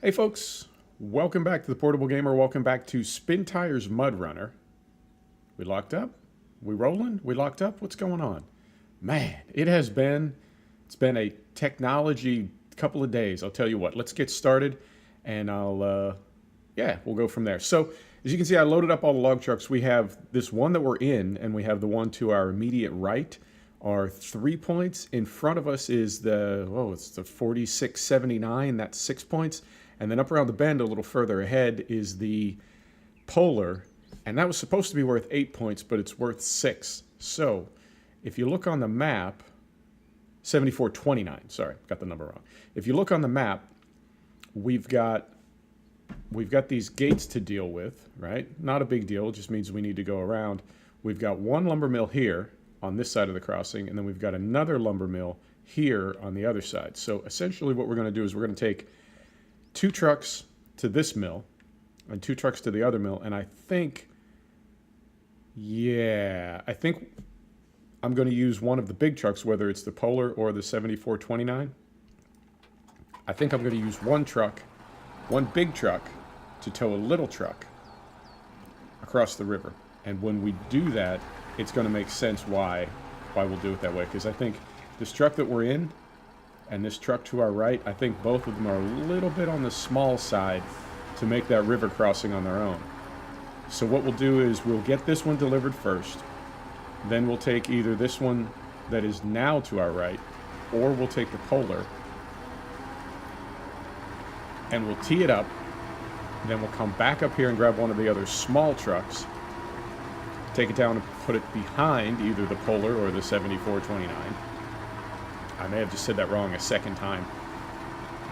Hey folks, welcome back to the Portable Gamer. Welcome back to Spintires Mudrunner. We locked up? We rolling? We locked up? What's going on? Man, it's been a technology couple of days. I'll tell you what, let's get started and we'll go from there. So as you can see, I loaded up all the log trucks. We have this one that we're in, and we have the one to our immediate right. Are 3 points. In front of us is it's the 4679, that's 6 points. And then up around the bend a little further ahead is the Polar, and that was supposed to be worth 8 points, but it's worth 6. So if you look on the map, 7429, sorry, got the number wrong. If you look on the map, we've got these gates to deal with, right? Not a big deal, it just means we need to go around. We've got one lumber mill here on this side of the crossing, and then we've got another lumber mill here on the other side. So essentially what we're going to do is we're going to take 2 trucks to this mill and 2 trucks to the other mill, and I think I'm going to use one of the big trucks, whether it's the Polar or the 7429. I think I'm going to use one big truck to tow a little truck across the river. And when we do that, it's going to make sense why we'll do it that way, because I think this truck that we're in and this truck to our right, I think both of them are a little bit on the small side to make that river crossing on their own. So what we'll do is we'll get this one delivered first, then we'll take either this one that is now to our right, or we'll take the Polar, and we'll tee it up, then we'll come back up here and grab one of the other small trucks, take it down and put it behind either the Polar or the 7429. I may have just said that wrong a second time.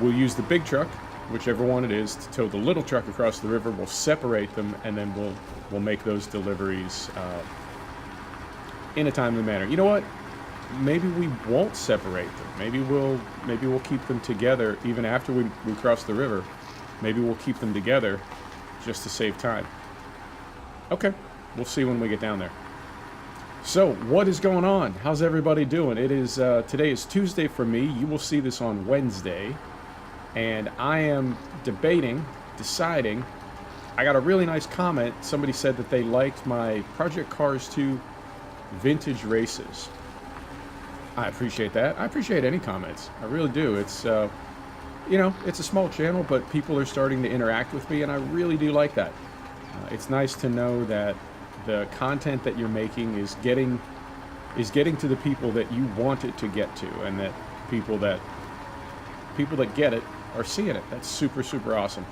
We'll use the big truck, whichever one it is, to tow the little truck across the river. We'll separate them, and then we'll make those deliveries in a timely manner. You know what? Maybe we won't separate them. Maybe we'll keep them together even after we cross the river. Maybe we'll keep them together just to save time. Okay, we'll see when we get down there. So, what is going on? How's everybody doing? It is today is Tuesday for me. You will see this on Wednesday. And I am deciding. I got a really nice comment. Somebody said that they liked my Project Cars 2 vintage races. I appreciate that. I appreciate any comments. I really do. It's it's a small channel, but people are starting to interact with me, and I really do like that. It's nice to know that the content that you're making is getting to the people that you want it to get to, and that people that get it are seeing it. That's super, super awesome.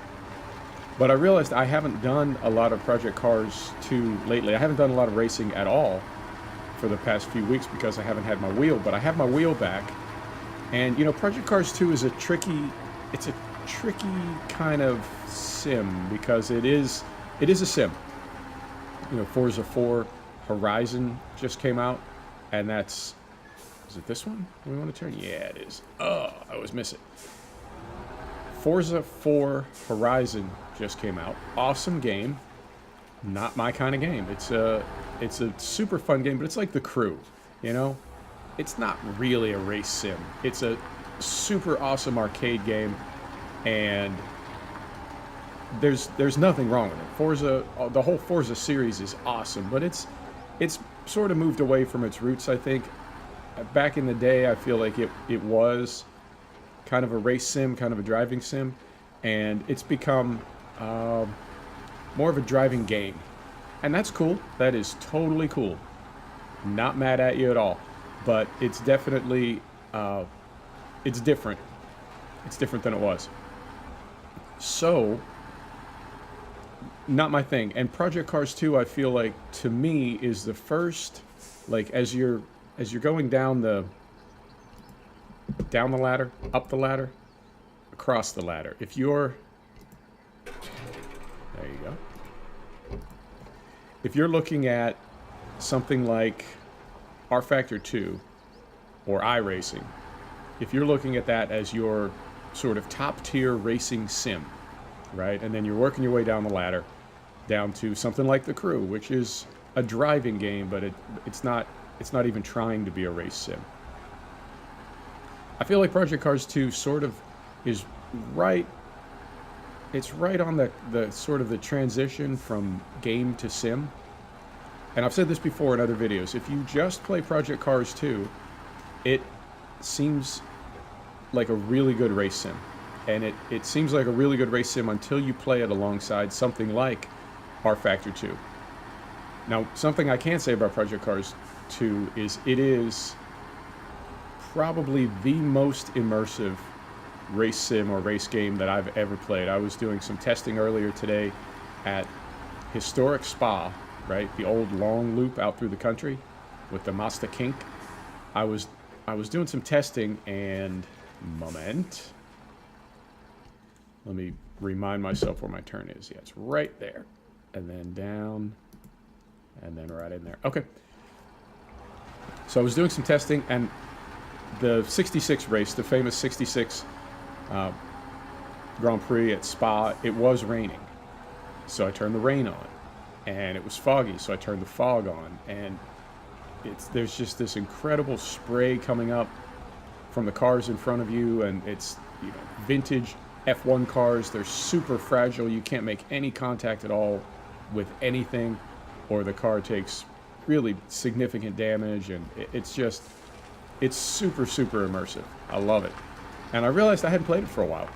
But I realized I haven't done a lot of Project Cars 2 lately. I haven't done a lot of racing at all for the past few weeks because I haven't had my wheel, but I have my wheel back. And Project Cars 2 is a tricky kind of sim, because it is a sim. Forza 4 Horizon just came out, and is it this one we want to turn? Yeah, it is. Oh, I always miss it. Forza 4 Horizon just came out. Awesome game. Not my kind of game. It's a super fun game, but it's like The Crew, It's not really a race sim. It's a super awesome arcade game, and there's nothing wrong with it. Forza, the whole Forza series is awesome, but it's sort of moved away from its roots, I think. Back in the day, I feel like it was kind of a race sim, kind of a driving sim, and it's become more of a driving game. And that's cool. That is totally cool. Not mad at you at all. But it's definitely, it's different. It's different than it was. So, not my thing. And Project Cars 2, I feel like, to me, is the first, like, as you're going down the ladder, up the ladder, across the ladder. There you go. If you're looking at something like R Factor 2 or iRacing, if you're looking at that as your sort of top tier racing sim, right? And then you're working your way down the ladder down to something like The Crew, which is a driving game, but it's not even trying to be a race sim. I feel like Project Cars 2 sort of is right it's right on the sort of the transition from game to sim. And I've said this before in other videos. If you just play Project Cars 2, it seems like a really good race sim. And it seems like a really good race sim until you play it alongside something like R Factor 2. Now, something I can say about Project Cars 2 is it is probably the most immersive race sim or race game that I've ever played. I was doing some testing earlier today at historic Spa, right? The old long loop out through the country with the Mazda Kink. I was doing some testing and moment. Let me remind myself where my turn is. Yeah, it's right there. And then down and then right in there. Okay. So I was doing some testing, and the 66 race, the famous 66 Grand Prix at Spa, it was raining. So I turned the rain on. And it was foggy, so I turned the fog on. And there's just this incredible spray coming up from the cars in front of you, and it's, you know, vintage F1 cars. They're super fragile. You can't make any contact at all with anything, or the car takes really significant damage, and it's super, super immersive. I love it. And I realized I hadn't played it for a while.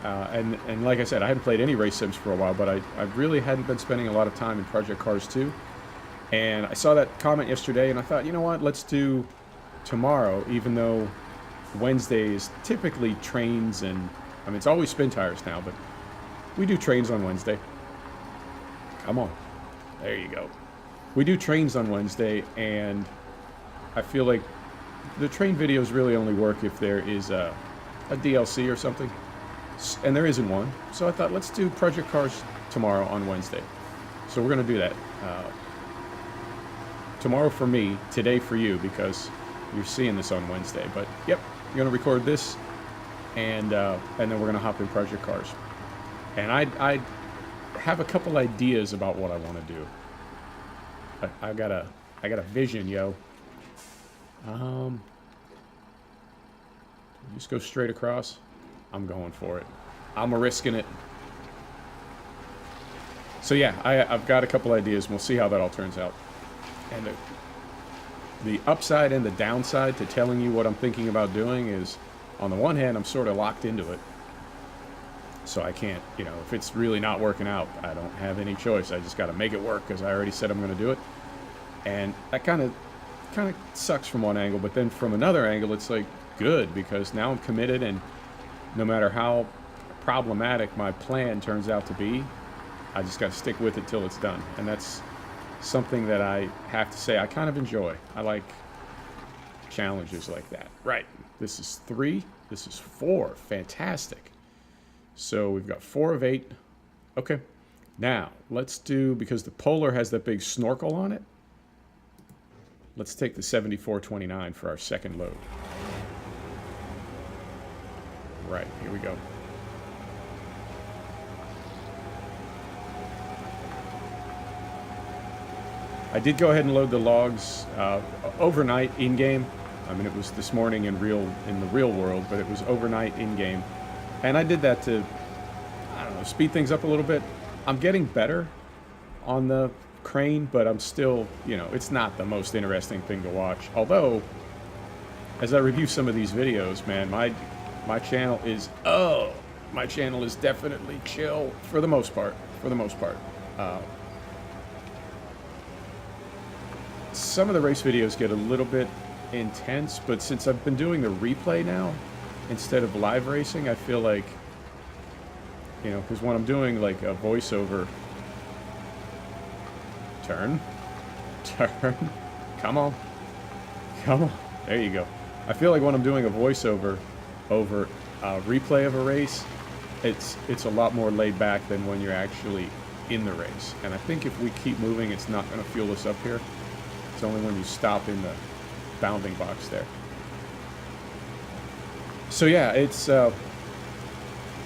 And like I said, I hadn't played any race sims for a while, but I really hadn't been spending a lot of time in Project Cars 2. And I saw that comment yesterday, and I thought, you know what, let's do tomorrow, even though Wednesday is typically trains, and I mean, it's always Spintires now, but we do trains on Wednesday. Come on. There you go. We do trains on Wednesday, and I feel like the train videos really only work if there is a DLC or something, and there isn't one. So I thought, let's do Project Cars tomorrow on Wednesday. So we're going to do that. Tomorrow for me, today for you, because you're seeing this on Wednesday. But yep, you're going to record this, and then we're going to hop in Project Cars. And I have a couple ideas about what I want to do. I got a vision, yo. Just go straight across. I'm going for it. I'm risking it. So yeah, I've got a couple ideas, and we'll see how that all turns out. And the upside and the downside to telling you what I'm thinking about doing is, on the one hand, I'm sort of locked into it. So I can't, you know, if it's really not working out, I don't have any choice. I just got to make it work because I already said I'm going to do it. And that kind of sucks from one angle, but then from another angle, it's like good, because now I'm committed, and no matter how problematic my plan turns out to be, I just got to stick with it till it's done. And that's something that I have to say I kind of enjoy. I like challenges like that. Right. This is 3. This is 4. Fantastic. So we've got 4 of 8. Okay. Now, let's do, because the Polar has that big snorkel on it, let's take the 7429 for our second load. Right, here we go. I did go ahead and load the logs overnight in-game. I mean, it was this morning in the real world, but it was overnight in-game. And I did that to, I don't know, speed things up a little bit. I'm getting better on the crane, but I'm still, you know, it's not the most interesting thing to watch. Although, as I review some of these videos, man, my channel is, my channel is definitely chill for the most part. Some of the race videos get a little bit intense, but since I've been doing the replay now instead of live racing, I feel like, you know, because when I'm doing like a voiceover, turn, come on, there you go. I feel like when I'm doing a voiceover over a replay of a race, it's a lot more laid back than when you're actually in the race. And I think if we keep moving, it's not going to fuel us up here. It's only when you stop in the bounding box there. So yeah, it's, I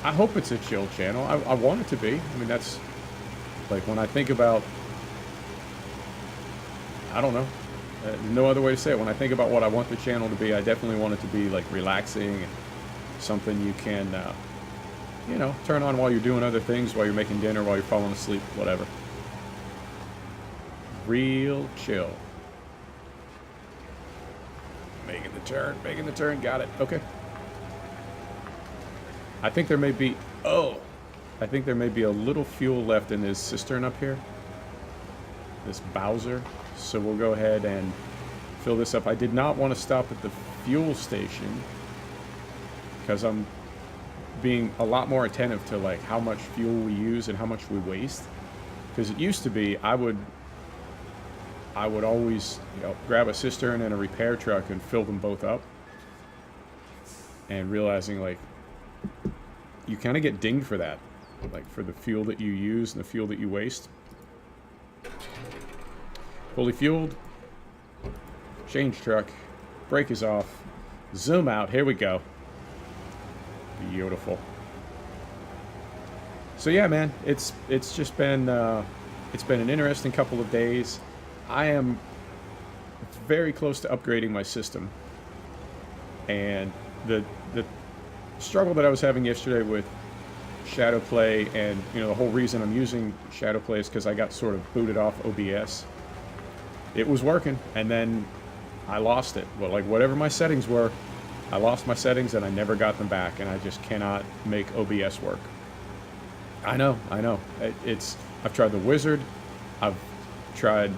hope it's a chill channel. I want it to be. I mean, that's, like, when I think about, I don't know, no other way to say it. When I think about what I want the channel to be, I definitely want it to be, like, relaxing and something you can, you know, turn on while you're doing other things, while you're making dinner, while you're falling asleep, whatever. Real chill. Making the turn, got it. Okay. I think there may be, I think there may be a little fuel left in this cistern up here. This Bowser. So we'll go ahead and fill this up. I did not want to stop at the fuel station because I'm being a lot more attentive to like how much fuel we use and how much we waste. Because it used to be I would always, you know, grab a cistern and a repair truck and fill them both up. And realizing like you kind of get dinged for that, like for the fuel that you use and the fuel that you waste. Fully fueled. Change truck. Brake is off. Zoom out. Here we go. Beautiful. So yeah, man, it's just been it's been an interesting couple of days. I am very close to upgrading my system, and the struggle that I was having yesterday with Shadow Play, and you know the whole reason I'm using Shadow Play is because I got sort of booted off OBS. It was working, and then I lost it. Well, like whatever my settings were, I lost my settings and I never got them back, and I just cannot make OBS work. I know. I've tried the wizard. I've tried,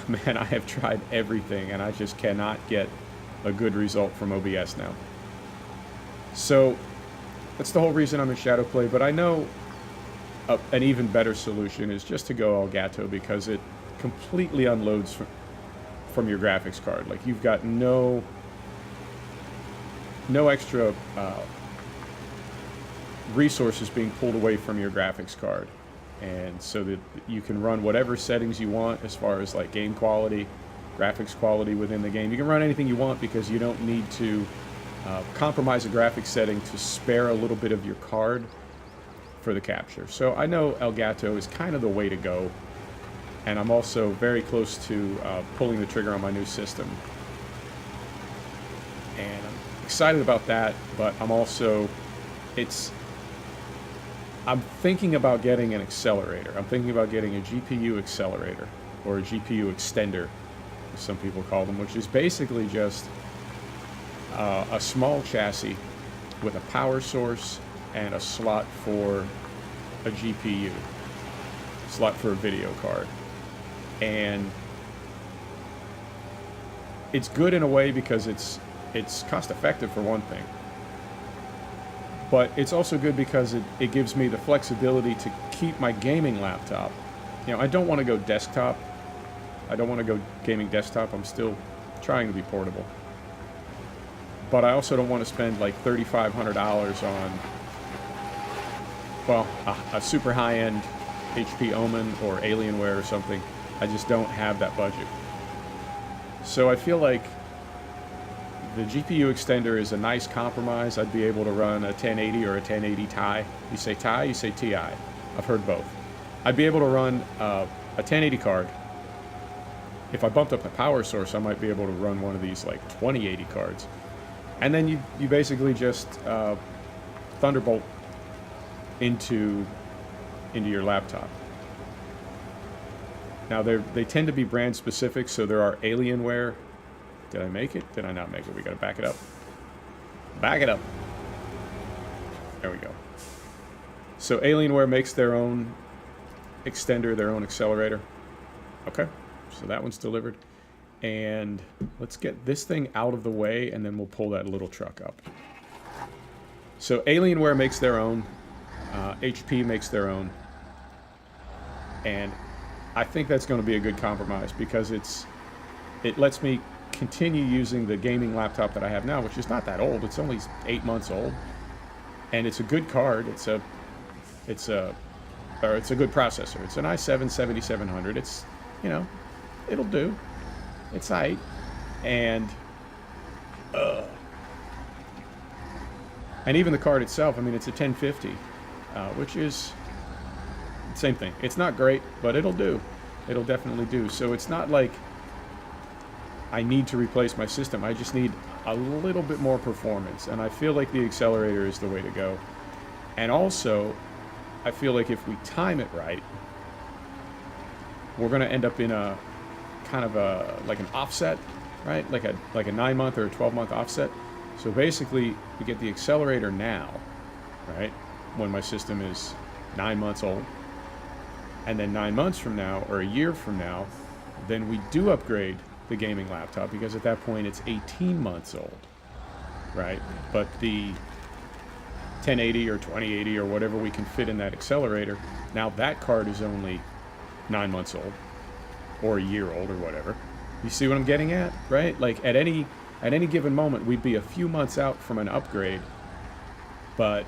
man, I have tried everything, and I just cannot get a good result from OBS now. So that's the whole reason I'm in Shadow Play, but I know an even better solution is just to go Elgato, because it completely unloads from your graphics card. Like, you've got no extra resources being pulled away from your graphics card, and so that you can run whatever settings you want as far as like game quality, graphics quality within the game. You can run anything you want because you don't need to compromise a graphics setting to spare a little bit of your card for the capture. So I know Elgato is kind of the way to go, and I'm also very close to pulling the trigger on my new system, and I'm excited about that. But I'm also, I'm thinking about getting an accelerator. I'm thinking about getting a GPU accelerator, or a GPU extender, as some people call them, which is basically just a small chassis with a power source and a slot for a GPU, slot for a video card. And it's good in a way because it's cost effective for one thing. But it's also good because it gives me the flexibility to keep my gaming laptop. You know, I don't want to go desktop. I don't want to go gaming desktop. I'm still trying to be portable. But I also don't want to spend like $3,500 on, well, a super high-end HP Omen or Alienware or something. I just don't have that budget. So I feel like the GPU extender is a nice compromise. I'd be able to run a 1080 or a 1080 Ti. You say Ti, you say Ti. I've heard both. I'd be able to run a 1080 card. If I bumped up the power source, I might be able to run one of these like 2080 cards. And then you basically just Thunderbolt into your laptop. Now they tend to be brand specific, so there are Alienware. Did I make it? Did I not make it? We gotta back it up. Back it up. There we go. So Alienware makes their own extender, their own accelerator. Okay, so that one's delivered. And let's get this thing out of the way, and then we'll pull that little truck up. So Alienware makes their own. HP makes their own. And I think that's going to be a good compromise, because it lets me continue using the gaming laptop that I have now, which is not that old. It's only 8 months old, and it's a good card. It's a good processor. It's an i7-7700. It's, you know, it'll do. It's tight, and even the card itself. I mean, it's a 1050, which is the same thing. It's not great, but it'll do. It'll definitely do. So it's not like I need to replace my system. I just need a little bit more performance, and I feel like the accelerator is the way to go. And also, I feel like if we time it right, we're going to end up in a kind of like an offset, right? Like a 9-month or a 12-month offset. So basically, we get the accelerator now, right? When my system is 9 months old. And then 9 months from now, or a year from now, then we do upgrade the gaming laptop, because at that point it's 18 months old, right? But the 1080 or 2080 or whatever we can fit in that accelerator, now that card is only 9 months old, or a year old, or whatever. You see what I'm getting at, right? Like at any given moment, we'd be a few months out from an upgrade, but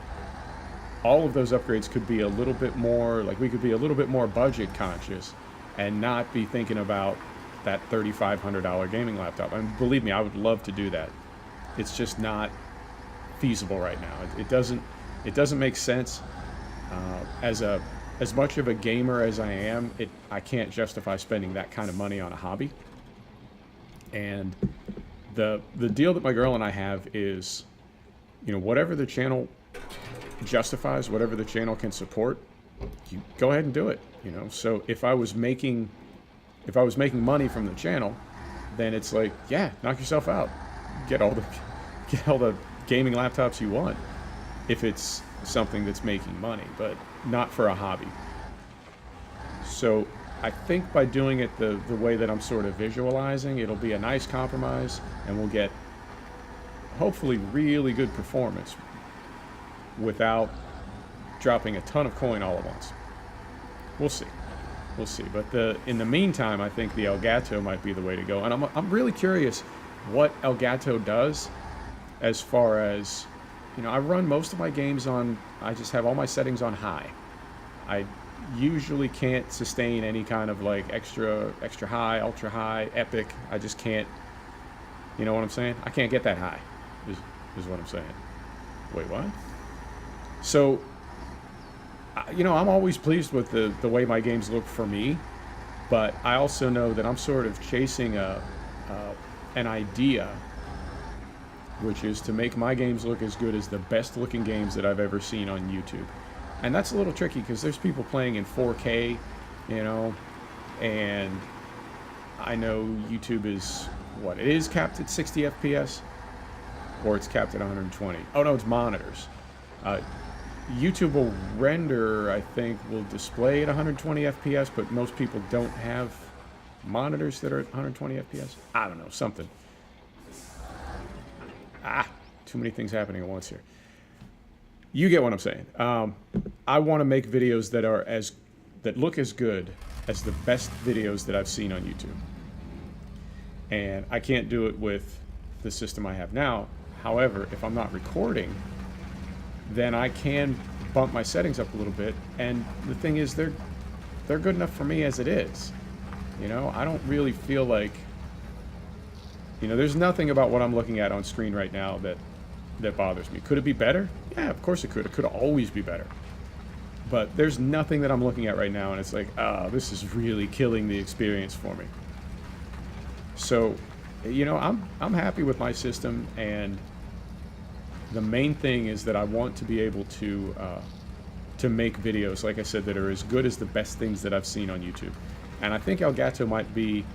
all of those upgrades could be a little bit more, like we could be a little bit more budget conscious and not be thinking about that $3,500 gaming laptop. And believe me, I would love to do that. It's just not feasible right now. It doesn't make sense. As much of a gamer as I am, I can't justify spending that kind of money on a hobby. And the deal that my girl and I have is, you know, whatever the channel justifies, whatever the channel can support, you go ahead and do it, you know. So if I was making money from the channel, then it's like, yeah, knock yourself out, get all the gaming laptops you want, if it's something that's making money, but not for a hobby. So I think by doing it the way that I'm sort of visualizing, it'll be a nice compromise, and we'll get hopefully really good performance without dropping a ton of coin all at once. We'll see. We'll see. But in the meantime, I think the Elgato might be the way to go. And I'm really curious what Elgato does as far as, you know, I run most of my games on, I just have all my settings on high. I usually can't sustain any kind of like extra high, ultra high, epic. I just can't, you know what I'm saying? I can't get that high, is what I'm saying. Wait, what? So, you know, I'm always pleased with the way my games look for me, but I also know that I'm sort of chasing an idea, which is to make my games look as good as the best looking games that I've ever seen on YouTube. And that's a little tricky because there's people playing in 4K, you know, and I know YouTube is, what, it is capped at 60 FPS, or it's capped at 120. Oh no, it's monitors. YouTube will render, I think, will display at 120 FPS, but most people don't have monitors that are at 120 FPS. I don't know, something. Too many things happening at once here. You get what I'm saying. I want to make videos that look as good as the best videos that I've seen on YouTube. And I can't do it with the system I have now. However, if I'm not recording, then I can bump my settings up a little bit. And the thing is, they're good enough for me as it is. You know, I don't really feel like, you know, there's nothing about what I'm looking at on screen right now that bothers me. Could it be better? Yeah, of course it could. It could always be better. But there's nothing that I'm looking at right now and it's like, this is really killing the experience for me. So, you know, I'm happy with my system, and the main thing is that I want to be able to make videos, like I said, that are as good as the best things that I've seen on YouTube. And I think Elgato might be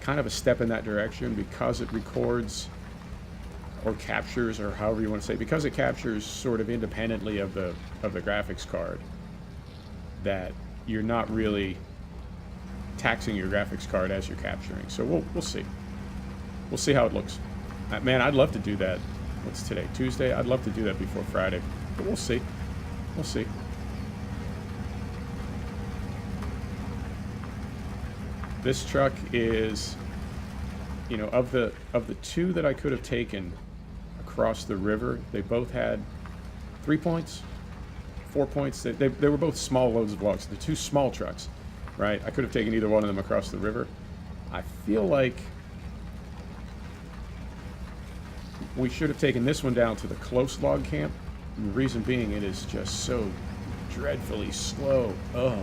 kind of a step in that direction, because it records or captures, or however you want to say, because it captures sort of independently of the graphics card, that you're not really taxing your graphics card as you're capturing. So we'll see. We'll see how it looks. Man, I'd love to do that. What's today? Tuesday? I'd love to do that before Friday. But we'll see. We'll see. This truck is, you know, of the two that I could have taken across the river, they both had 3 points, 4 points. They were both small loads of logs. They're two small trucks, right? I could have taken either one of them across the river. I feel like we should have taken this one down to the close log camp. And the reason being, it is just so dreadfully slow. Ugh.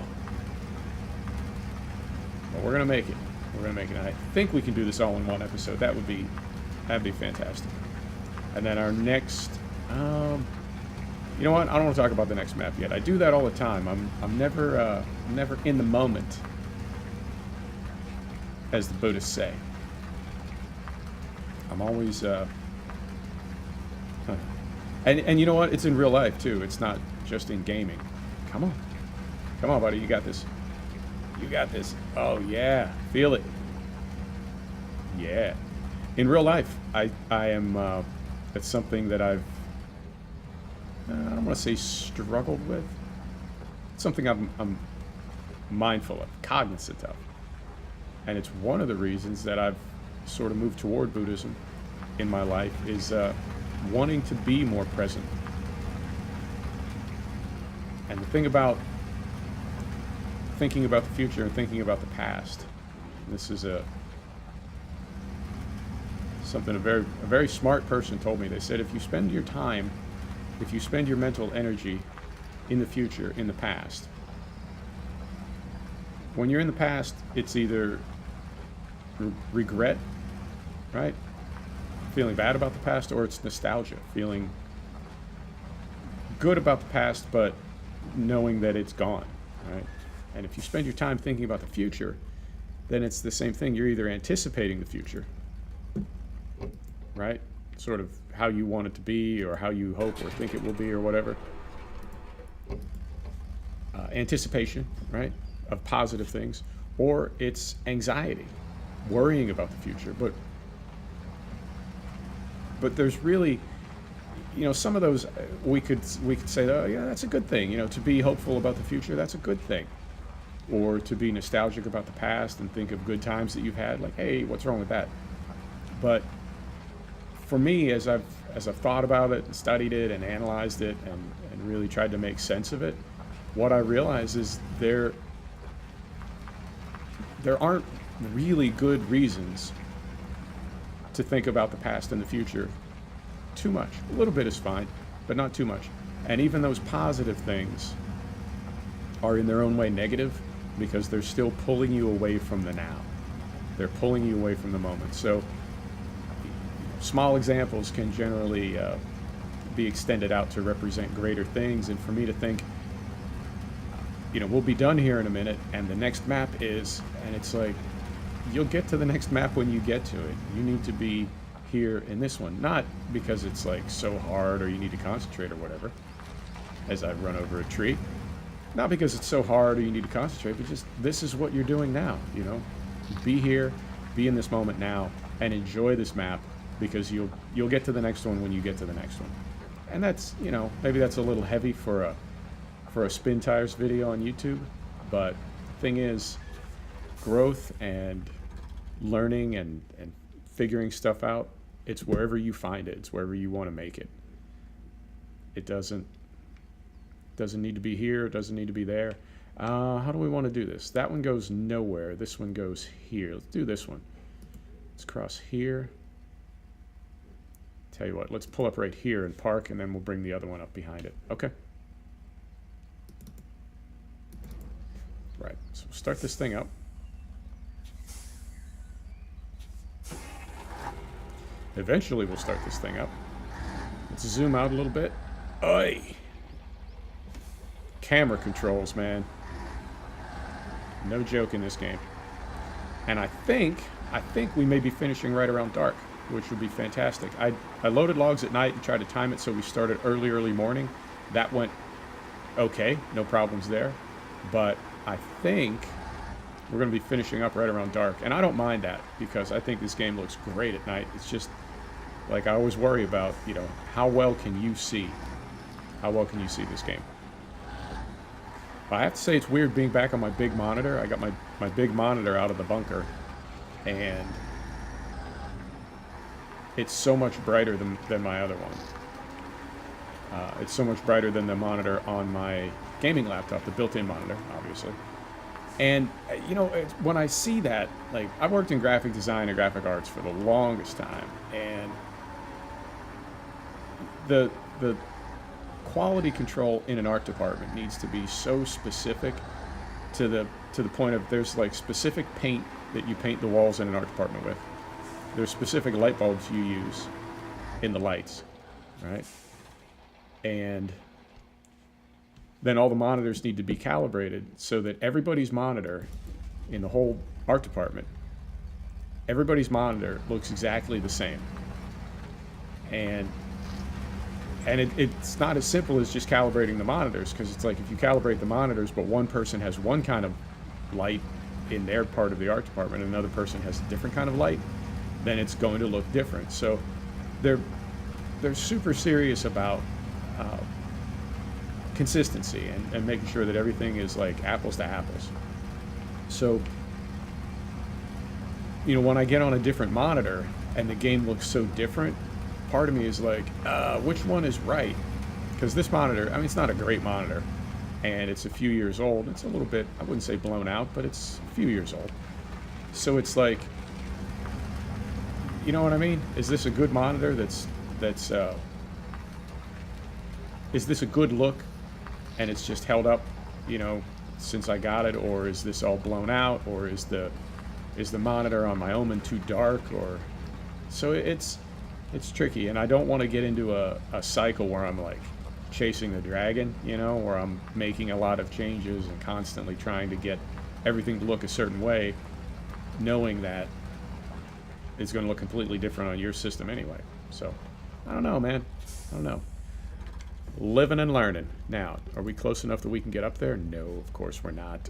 But we're gonna make it. We're gonna make it. And I think we can do this all in one episode. That'd be fantastic. And then our next, You know what? I don't want to talk about the next map yet. I do that all the time. I'm never in the moment, as the Buddhists say. I'm always and you know what? It's in real life too. It's not just in gaming. Come on. Come on, buddy. You got this. You got this. Oh yeah. Feel it. Yeah. In real life, I am it's something that I don't want to say struggled with. It's something I'm mindful of, cognizant of. And it's one of the reasons that I've sort of moved toward Buddhism in my life, is wanting to be more present. And the thing about thinking about the future and thinking about the past, this is something a very smart person told me. They said, if you spend your mental energy in the future, in the past, when you're in the past, it's either regret, right? Feeling bad about the past, or it's nostalgia, feeling good about the past, but knowing that it's gone, right? And if you spend your time thinking about the future, then it's the same thing. You're either anticipating the future, right? Sort of how you want it to be, or how you hope or think it will be, or whatever. Anticipation, right, of positive things, or it's anxiety, worrying about the future. But there's really, some of those we could say, oh yeah, that's a good thing. To be hopeful about the future, that's a good thing. Or to be nostalgic about the past and think of good times that you've had, like, hey, what's wrong with that? But for me, as I've thought about it and studied it and analyzed it and really tried to make sense of it, what I realize is there aren't really good reasons to think about the past and the future too much. A little bit is fine, but not too much. And even those positive things are in their own way negative, because they're still pulling you away from the now. They're pulling you away from the moment. So small examples can generally be extended out to represent greater things. And for me to think, we'll be done here in a minute, and the next map is, and it's like, you'll get to the next map when you get to it. You need to be here in this one. Not because it's like so hard or you need to concentrate or whatever, as I run over a tree. Not because it's so hard or you need to concentrate, but just this is what you're doing now, Be here, be in this moment now, and enjoy this map, because you'll get to the next one when you get to the next one. And that's, maybe that's a little heavy for a Spintires video on YouTube, but the thing is, growth and learning and figuring stuff out, it's wherever you find it. It's wherever you want to make it. It doesn't need to be here. It doesn't need to be there. How do we want to do this? That one goes nowhere. This one goes here. Let's do this one. Let's cross here. Tell you what, let's pull up right here and park, and then we'll bring the other one up behind it. Okay. Right, so we'll start this thing up. Eventually we'll start this thing up. Let's zoom out a little bit. Oi! Camera controls, man. No joke in this game. And I think we may be finishing right around dark, which would be fantastic. I loaded logs at night and tried to time it so we started early morning. That went okay, no problems there. But I think we're going to be finishing up right around dark. And I don't mind that, because I think this game looks great at night. It's just, like, I always worry about, how well can you see? How well can you see this game? I have to say, it's weird being back on my big monitor. I got my big monitor out of the bunker, and it's so much brighter than my other one. It's so much brighter than the monitor on my gaming laptop, the built-in monitor, obviously. And, when I see that, like, I've worked in graphic design and graphic arts for the longest time, and the quality control in an art department needs to be so specific to the point of, there's like specific paint that you paint the walls in an art department with. There's specific light bulbs you use in the lights, right? And then all the monitors need to be calibrated so that everybody's monitor in the whole art department, everybody's monitor looks exactly the same. And it's not as simple as just calibrating the monitors, because it's like if you calibrate the monitors but one person has one kind of light in their part of the art department and another person has a different kind of light, then it's going to look different. So they're super serious about consistency and making sure that everything is like apples to apples. So, you know, when I get on a different monitor and the game looks so different, part of me is like, which one is right? Because this monitor, I mean, it's not a great monitor, and it's a few years old. It's a little bit, I wouldn't say blown out, but it's a few years old. So it's like, you know what I mean? Is this a good monitor is this a good look and it's just held up, you know, since I got it? Or is this all blown out? Or is the monitor on my Omen too dark? Or so it's tricky, and I don't want to get into a cycle where I'm like chasing the dragon, you know, where I'm making a lot of changes and constantly trying to get everything to look a certain way, knowing that it's going to look completely different on your system anyway. So I don't know, man. I don't know. Living and learning. Now, are we close enough that we can get up there? No, of course we're not.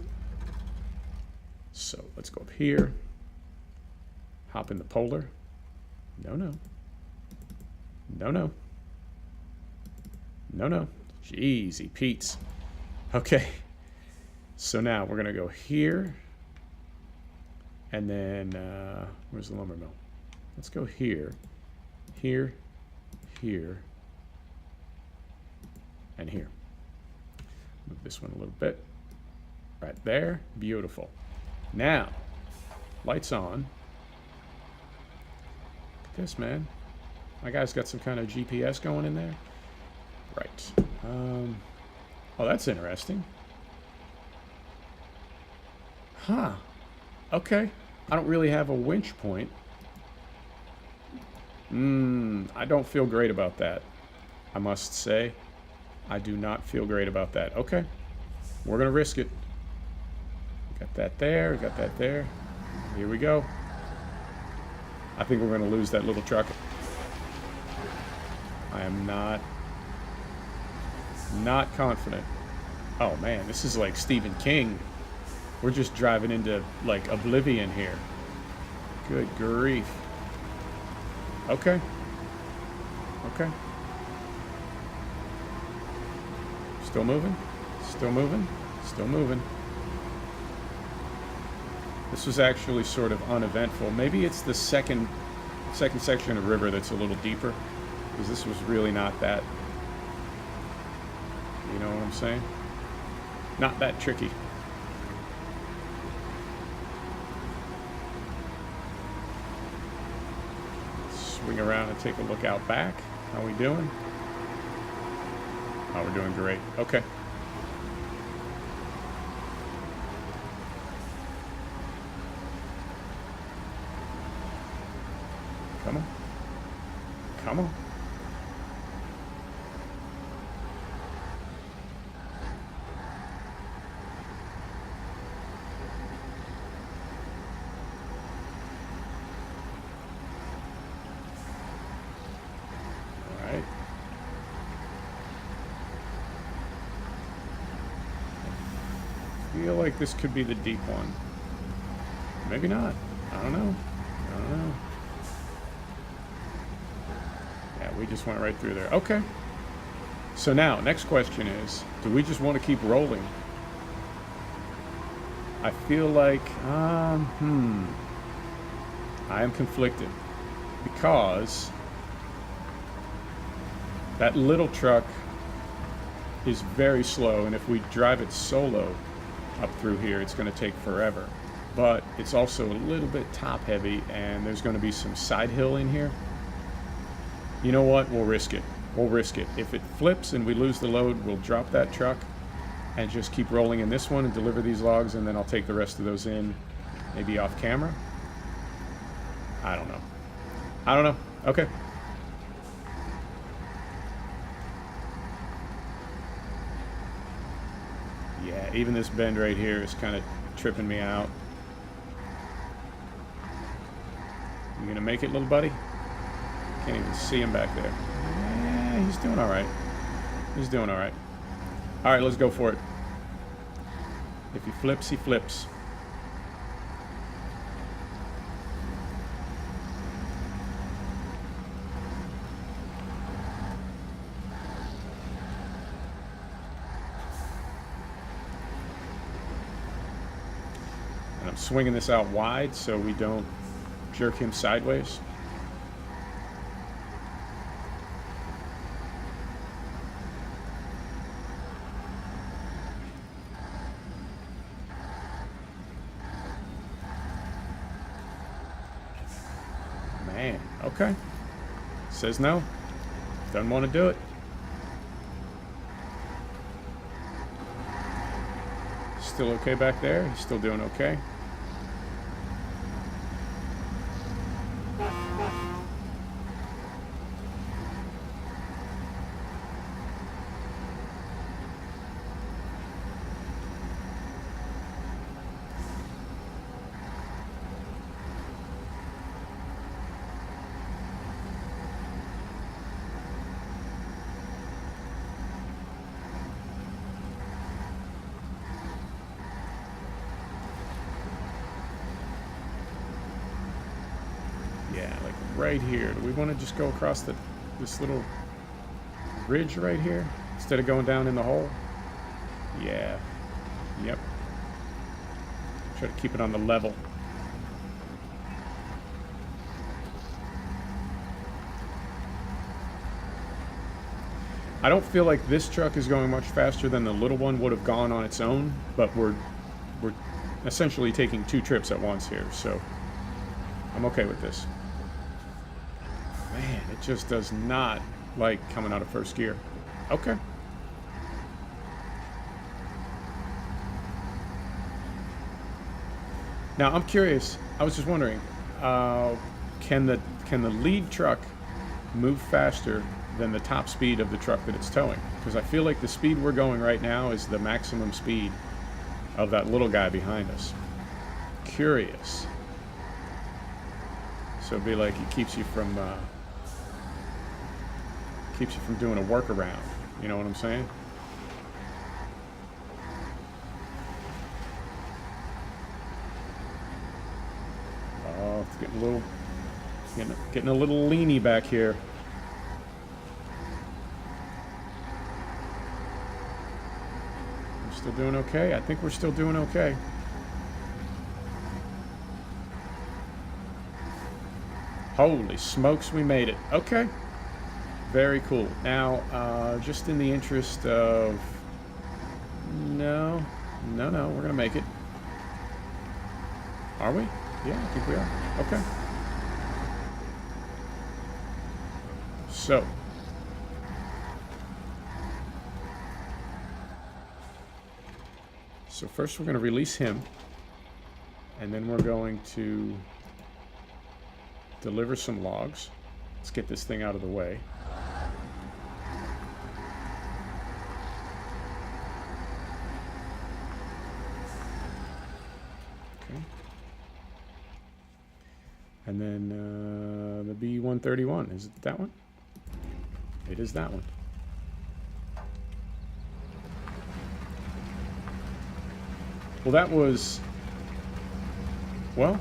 So let's go up here. Hop in the polar. No, no. No, no. No, no. Jeezy Pete's. Okay. So now we're going to go here. And then, where's the lumber mill? Let's go here. Here. Here. And here. Move this one a little bit. Right there. Beautiful. Now, lights on. Look at this, man. My guy's got some kind of GPS going in there. Right. Oh, that's interesting. Huh. Okay. I don't really have a winch point. I don't feel great about that, I must say. I do not feel great about that. Okay. We're going to risk it. Got that there. Got that there. Here we go. I think we're going to lose that little truck. I am not confident. Oh, man. This is like Stephen King. We're just driving into, like, oblivion here. Good grief. Okay. Okay. Still moving. Still moving. Still moving. This was actually sort of uneventful. Maybe it's the second section of river that's a little deeper, because this was really not that, you know what I'm saying? Not that tricky. Swing around and take a look out back. How we doing? Oh, we're doing great. Okay. Come on. Come on. All right. I feel like this could be the deep one. Maybe not. I don't know. I don't know. We just went right through there. Okay. So now, next question is, do we just want to keep rolling? I feel like, I am conflicted, because that little truck is very slow, and if we drive it solo up through here, it's going to take forever. But it's also a little bit top heavy, and there's going to be some side hill in here. You know what? We'll risk it. We'll risk it. If it flips and we lose the load, we'll drop that truck and just keep rolling in this one and deliver these logs, and then I'll take the rest of those in, maybe off camera. I don't know. I don't know. Okay. Yeah, even this bend right here is kind of tripping me out. You gonna make it, little buddy? Can't even see him back there. Yeah, he's doing all right. He's doing all right. All right, let's go for it. If he flips, he flips. And I'm swinging this out wide so we don't jerk him sideways. Man, okay. Says no. Doesn't want to do it. Still okay back there? He's still doing okay. Right here. Do we want to just go across this little ridge right here instead of going down in the hole? Yeah. Yep. Try to keep it on the level. I don't feel like this truck is going much faster than the little one would have gone on its own, but we're essentially taking 2 trips at once here, so I'm okay with this. Man, it just does not like coming out of first gear. Okay. Now, I'm curious. I was just wondering, can the lead truck move faster than the top speed of the truck that it's towing? Because I feel like the speed we're going right now is the maximum speed of that little guy behind us. Curious. So it'd be like it keeps you from doing a workaround. You know what I'm saying? Oh, it's getting a little leany back here. We're still doing okay. I think we're still doing okay. Holy smokes, we made it. Okay. Very cool. Now, just in the interest of... No, we're going to make it. Are we? Yeah, I think we are. Okay. So. So first we're going to release him. And then we're going to deliver some logs. Let's get this thing out of the way. And then the B-131, is it that one? It is that one. Well, that was, well,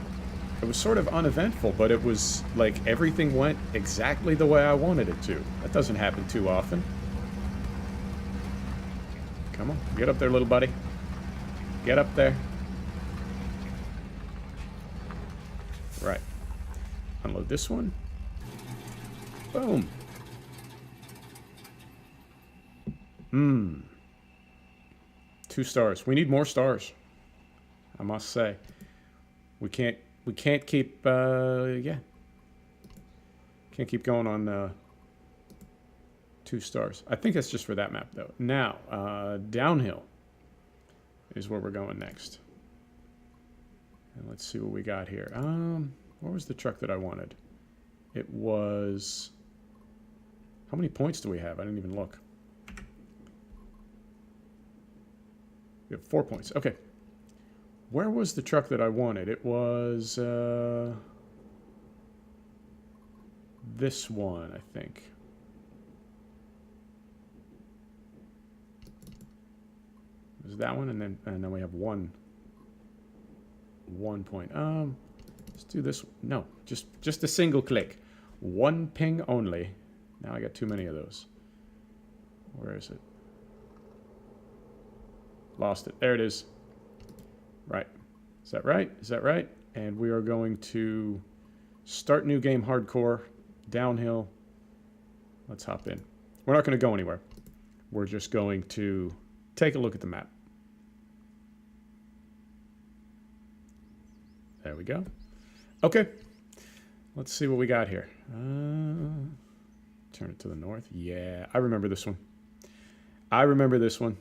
it was sort of uneventful, but it was like everything went exactly the way I wanted it to. That doesn't happen too often. Come on, get up there, little buddy. Get up there. Right. Unload this one. Boom. 2 stars. We need more stars, I must say. We can't keep can't keep going on 2 stars. I think that's just for that map though. Now, downhill is where we're going next. And let's see what we got here. What was the truck that I wanted? It was... How many points do we have? I didn't even look. We have 4 points. Okay. Where was the truck that I wanted? It was this one, I think. It was that one, and then we have 1 point. Let's do this. No, just a single click. 1 ping only. Now I got too many of those. Where is it? Lost it. There it is. Right. Is that right? Is that right? And we are going to start new game hardcore, downhill. Let's hop in. We're not going to go anywhere. We're just going to take a look at the map. There we go. Okay. Let's see what we got here. Turn it to the north. Yeah, I remember this one. I remember this one.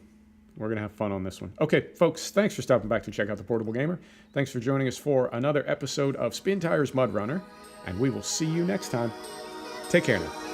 We're going to have fun on this one. Okay, folks, thanks for stopping back to check out The Portable Gamer. Thanks for joining us for another episode of Spintires Mudrunner, and we will see you next time. Take care now.